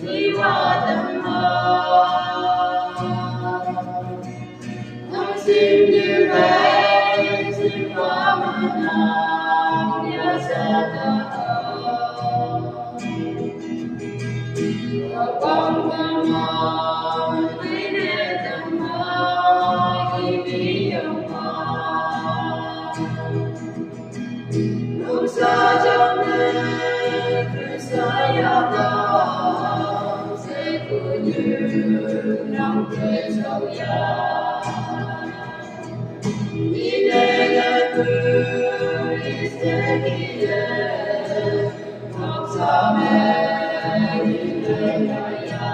Suy qua tâm hồn ngắm xin như vậy xin qua mà nào nhớ ra ta con mong với nét tâm hồn khi đi ông lúc xa trong nơi cứ xa nhau đó sẽ cứ như nắng cười sầu ya đi đây cứ sẽ đi đây học sao mẹ đi đây ya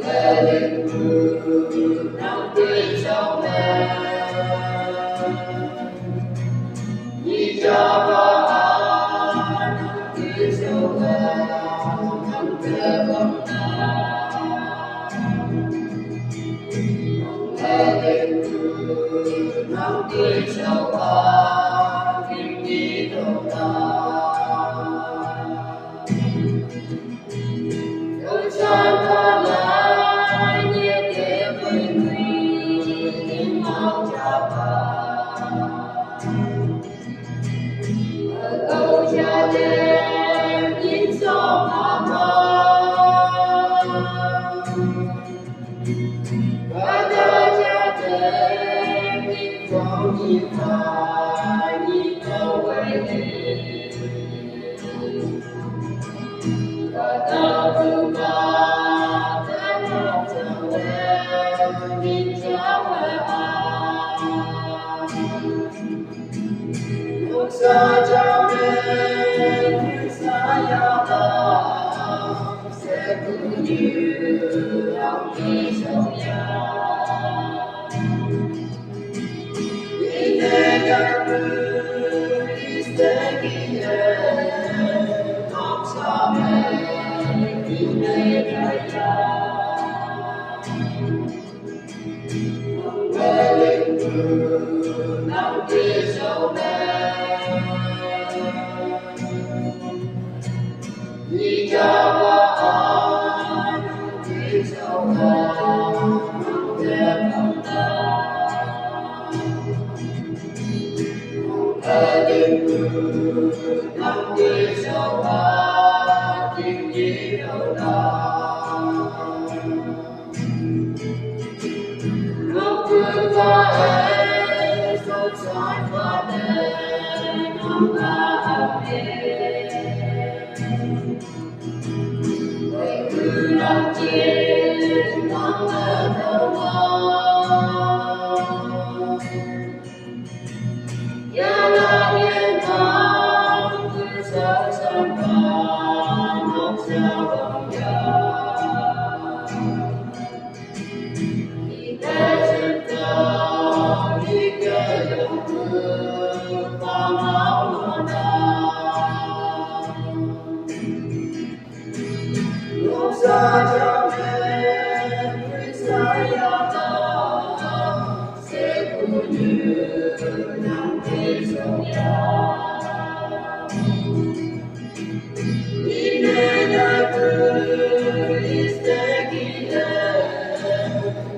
nắng cứ nắng cười sầu mẹ đi cho con nắng tươi sâu qua kim đi đầu ta đôi chân ta lại nhẹ kề với mình máu cha ba ở câu cha đêm nhìn gió mà và đời cha đêm nhìn gió nhìn ta nhìn đâu quay đi và ta từ ta thế nào trở về nhìn trở về lúc xa cha đêm như xa nhau ta sẽ cứ như lòng đi sâu ya đi nơi gần đi sẽ đi đến học xa mẹ đi nơi ya về linh thương nắng đi sâu mẹ đi cho con đi sâu con đẹp không ta ở đêm mưa nắng đi sâu con tìm gì đâu đó lúc vừa qua ấy sâu sói qua đêm không ta ấm cứ làm chiến thắng ở đâu nhớ là yên thắng cứ sợ sân và ngọc sao vòng đi tới chân cao đi kề dòng mưa qua máu mưa đau lúc xa trong đêm khi xa nhau ta sẽ cũng như nắng tươi sâu ya đi nơi nơi cứ đi sẽ đi đến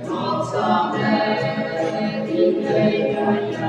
ngọc xa mẹ đi nơi ya